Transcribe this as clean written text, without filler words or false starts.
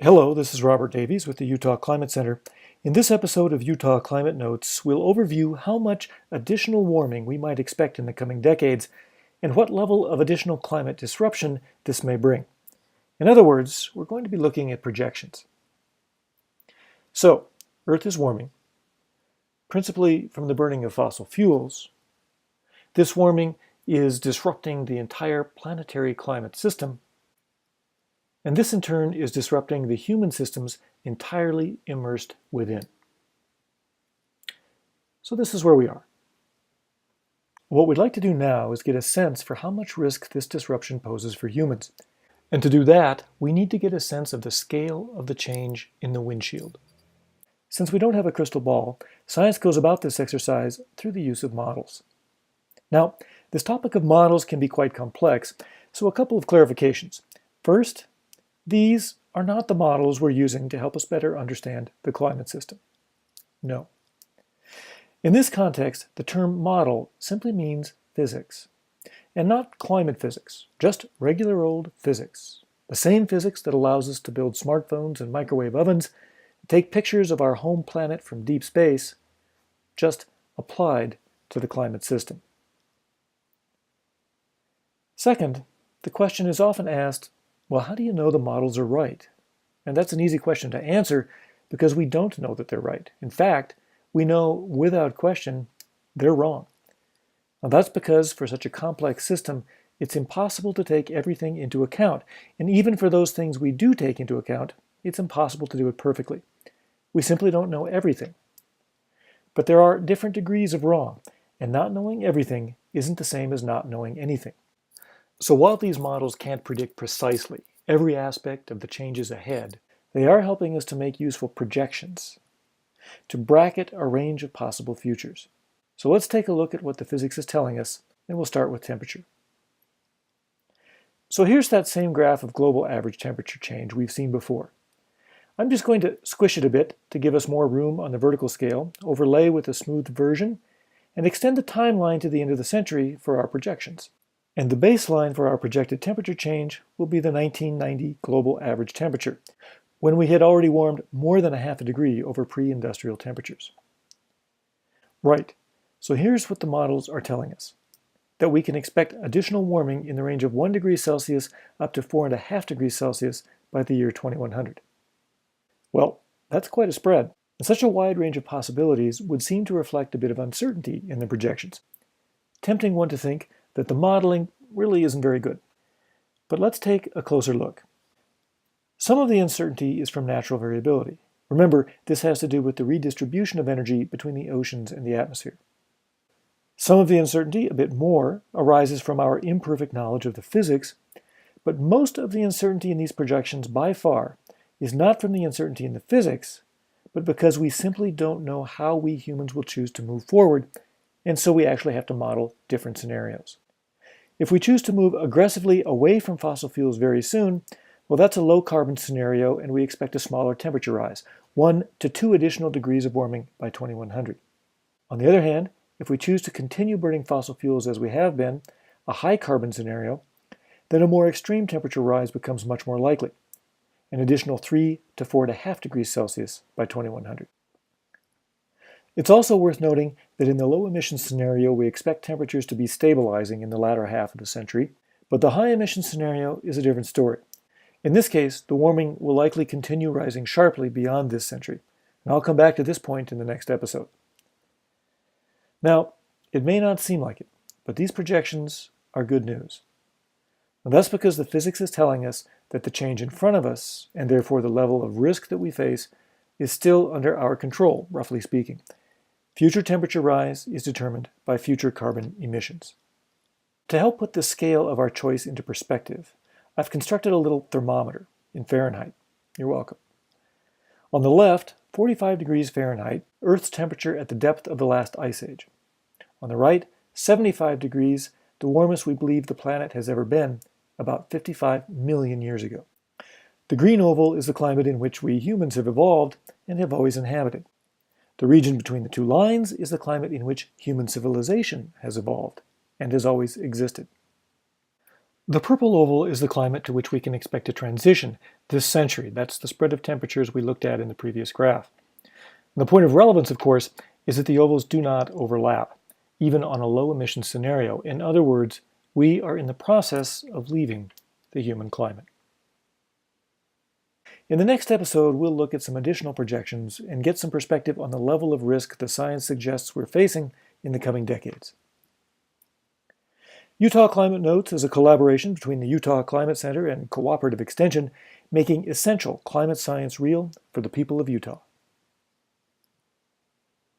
Hello, this is Robert Davies with the Utah Climate Center. In this episode of Utah Climate Notes, we'll overview how much additional warming we might expect in the coming decades and what level of additional climate disruption this may bring. In other words, we're going to be looking at projections. So, Earth is warming, principally from the burning of fossil fuels. This warming is disrupting the entire planetary climate system, and this in turn is disrupting the human systems entirely immersed within. So this is where we are. What we'd like to do now is get a sense for how much risk this disruption poses for humans. And to do that, we need to get a sense of the scale of the change in the windshield. Since we don't have a crystal ball, science goes about this exercise through the use of models. Now, this topic of models can be quite complex, so a couple of clarifications. First, these are not the models we're using to help us better understand the climate system. No. In this context, the term model simply means physics, and not climate physics, just regular old physics. The same physics that allows us to build smartphones and microwave ovens, take pictures of our home planet from deep space, just applied to the climate system. Second, the question is often asked, well, how do you know the models are right? And that's an easy question to answer because we don't know that they're right. In fact, we know without question they're wrong. Now that's because for such a complex system, it's impossible to take everything into account. And even for those things we do take into account, it's impossible to do it perfectly. We simply don't know everything. But there are different degrees of wrong, and not knowing everything isn't the same as not knowing anything. So while these models can't predict precisely every aspect of the changes ahead, they are helping us to make useful projections, to bracket a range of possible futures. So let's take a look at what the physics is telling us, and we'll start with temperature. So here's that same graph of global average temperature change we've seen before. I'm just going to squish it a bit to give us more room on the vertical scale, overlay with a smoothed version, and extend the timeline to the end of the century for our projections. And the baseline for our projected temperature change will be the 1990 global average temperature, when we had already warmed more than a half a degree over pre-industrial temperatures. Right, so here's what the models are telling us. That we can expect additional warming in the range of 1 degree Celsius up to 4.5 degrees Celsius by the year 2100. Well, that's quite a spread, and such a wide range of possibilities would seem to reflect a bit of uncertainty in the projections, tempting one to think that the modeling really isn't very good. But let's take a closer look. Some of the uncertainty is from natural variability. Remember, this has to do with the redistribution of energy between the oceans and the atmosphere. Some of the uncertainty, a bit more, arises from our imperfect knowledge of the physics, but most of the uncertainty in these projections by far is not from the uncertainty in the physics, but because we simply don't know how we humans will choose to move forward, and so we actually have to model different scenarios. If we choose to move aggressively away from fossil fuels very soon, well, that's a low-carbon scenario, and we expect a smaller temperature rise, 1 to 2 additional degrees of warming by 2100. On the other hand, if we choose to continue burning fossil fuels as we have been, a high-carbon scenario, then a more extreme temperature rise becomes much more likely, an additional 3 to 4.5 degrees Celsius by 2100. It's also worth noting that in the low-emission scenario, we expect temperatures to be stabilizing in the latter half of the century, but the high-emission scenario is a different story. In this case, the warming will likely continue rising sharply beyond this century, and I'll come back to this point in the next episode. Now, it may not seem like it, but these projections are good news. And that's because the physics is telling us that the change in front of us, and therefore the level of risk that we face, is still under our control, roughly speaking. Future temperature rise is determined by future carbon emissions. To help put the scale of our choice into perspective, I've constructed a little thermometer in Fahrenheit. You're welcome. On the left, 45 degrees Fahrenheit, Earth's temperature at the depth of the last ice age. On the right, 75 degrees, the warmest we believe the planet has ever been, about 55 million years ago. The green oval is the climate in which we humans have evolved and have always inhabited. The region between the two lines is the climate in which human civilization has evolved and has always existed. The purple oval is the climate to which we can expect to transition this century. That's the spread of temperatures we looked at in the previous graph. And the point of relevance, of course, is that the ovals do not overlap, even on a low emission scenario. In other words, we are in the process of leaving the human climate. In the next episode, we'll look at some additional projections and get some perspective on the level of risk the science suggests we're facing in the coming decades. Utah Climate Notes is a collaboration between the Utah Climate Center and Cooperative Extension, making essential climate science real for the people of Utah.